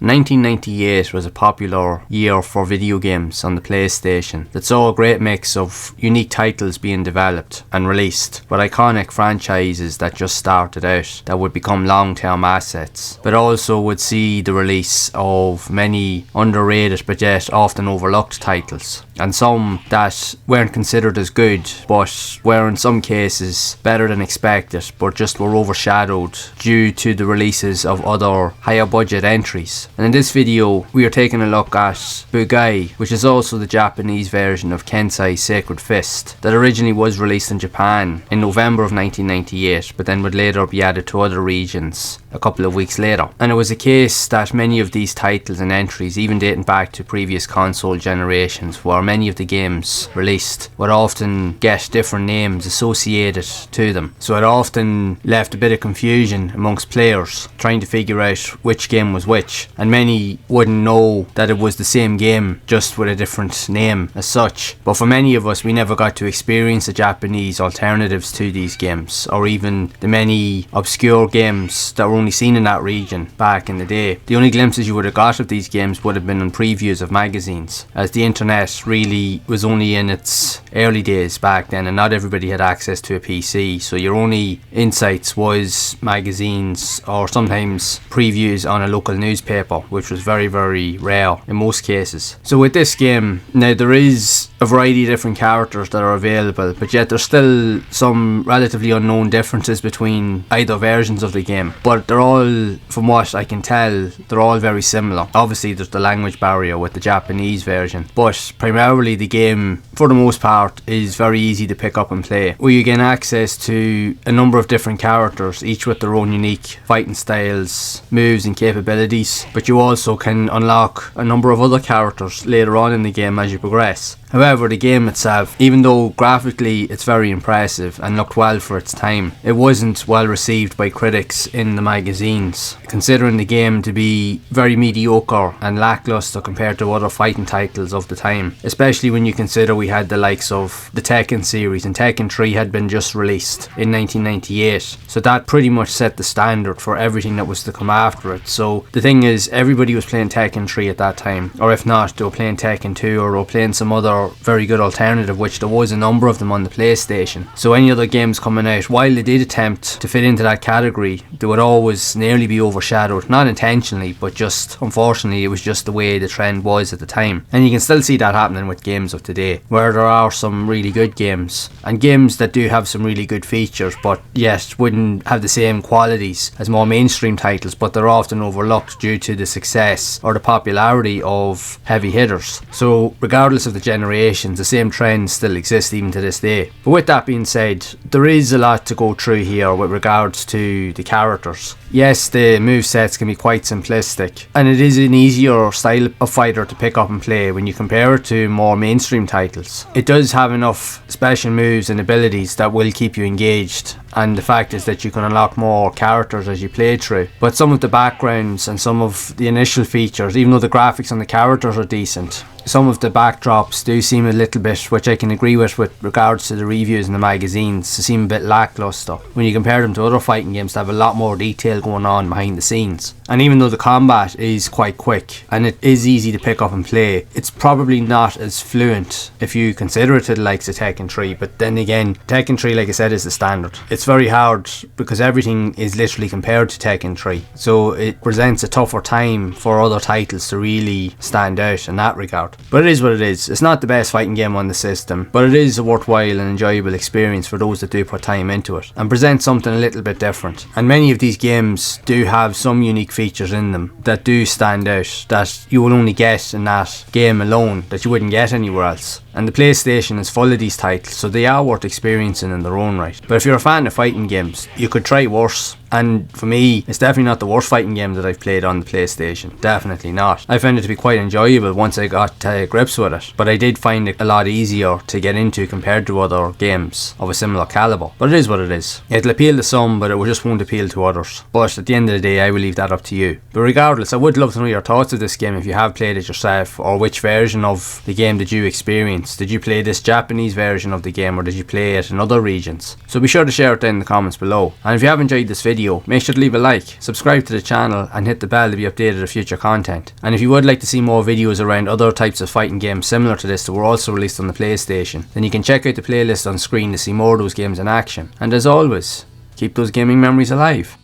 1998 was a popular year for video games on the PlayStation that saw a great mix of unique titles being developed and released, but iconic franchises that just started out that would become long-term assets, but also would see the release of many underrated but yet often overlooked titles, and some that weren't considered as good but were in some cases better than expected but just were overshadowed due to the releases of other higher budget entries. And in this video we are taking a look at Bugi, which is also the Japanese version of Kensai's Sacred Fist, that originally was released in Japan in November of 1998 but then would later be added to other regions a couple of weeks later. And it was a case that many of these titles and entries, even dating back to previous console generations, where many of the games released would often get different names associated to them, so it often left a bit of confusion amongst players trying to figure out which game was which, and many wouldn't know that it was the same game just with a different name as such. But for many of us, we never got to experience the Japanese alternatives to these games, or even the many obscure games that were only seen in that region back in the day. The only glimpses you would have got of these games would have been in previews of magazines, as the internet really was only in its early days back then and not everybody had access to a PC, so your only insights was magazines or sometimes previews on a local newspaper, which was very, very rare in most cases. So with this game, now there is a variety of different characters that are available, but yet there's still some relatively unknown differences between either versions of the game, but they're all, from what I can tell, they're all very similar. Obviously there's the language barrier with the Japanese version, but primarily the game for the most part is very easy to pick up and play, where you gain access to a number of different characters, each with their own unique fighting styles, moves and capabilities, but you also can unlock a number of other characters later on in the game as you progress. However, the game itself, even though graphically it's very impressive and looked well for its time, it wasn't well received by critics in the magazines, considering the game to be very mediocre and lackluster compared to other fighting titles of the time, especially when you consider we had the likes of the Tekken series, and Tekken 3 had been just released in 1998, so that pretty much set the standard for everything that was to come after it. So the thing is, everybody was playing Tekken 3 at that time, or if not, they were playing Tekken 2 or they were playing some other very good alternative, which there was a number of them on the PlayStation. So any other games coming out, while they did attempt to fit into that category, they would always nearly be overshadowed, not intentionally, but just unfortunately it was just the way the trend was at the time. And you can still see that happening with games of today, where there are some really good games and games that do have some really good features but yet wouldn't have the same qualities as more mainstream titles, but they're often overlooked due to the success or the popularity of heavy hitters. So regardless of the generation, the same trends still exist even to this day. But with that being said, there is a lot to go through here with regards to the characters. Yes, the movesets can be quite simplistic, and it is an easier style of fighter to pick up and play when you compare it to more mainstream titles. It does have enough special moves and abilities that will keep you engaged, and the fact is that you can unlock more characters as you play through. But some of the backgrounds and some of the initial features, even though the graphics on the characters are decent, some of the backdrops do seem a little bit, which I can agree with regards to the reviews in the magazines, to seem a bit lackluster when you compare them to other fighting games that have a lot more detail going on behind the scenes. And even though the combat is quite quick and it is easy to pick up and play, it's probably not as fluent if you consider it to the likes of Tekken 3. But then again, Tekken 3, like I said, is the standard. It's very hard because everything is literally compared to Tekken 3, so it presents a tougher time for other titles to really stand out in that regard. But it is what it is. It's not the best fighting game on the system, but it is a worthwhile and enjoyable experience for those that do put time into it and present something a little bit different. And many of these games do have some unique features in them that do stand out, that you will only get in that game alone, that you wouldn't get anywhere else. And the PlayStation is full of these titles, so they are worth experiencing in their own right. But if you're a fan of fighting games, you could try worse. And for me, it's definitely not the worst fighting game that I've played on the PlayStation. Definitely not. I found it to be quite enjoyable once I got to grips with it, but I did find it a lot easier to get into compared to other games of a similar caliber. But it is what it is. It'll appeal to some, but it just won't appeal to others. But at the end of the day, I will leave that up to you. But regardless, I would love to know your thoughts of this game if you have played it yourself, or which version of the game did you experience. Did you play this Japanese version of the game, or did you play it in other regions? So be sure to share it down in the comments below. And if you have enjoyed this video, video, make sure to leave a like, subscribe to the channel and hit the bell to be updated of future content. And if you would like to see more videos around other types of fighting games similar to this that were also released on the PlayStation, then you can check out the playlist on screen to see more of those games in action. And as always, keep those gaming memories alive.